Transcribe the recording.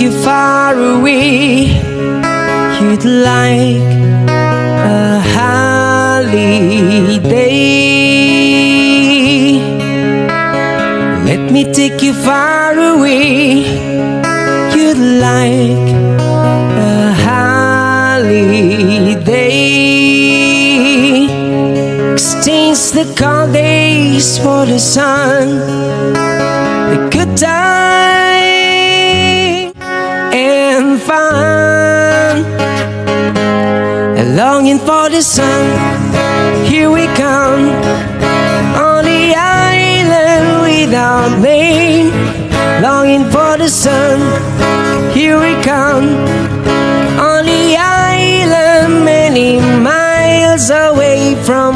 you far away. You'd like a holiday. Let me take you far away. You'd like a holiday. Exchange the cold days for the sun, the good time and fun. A longing for the sun, here we come, on the island without name. Longing for the sun, here we come, on the island many miles away from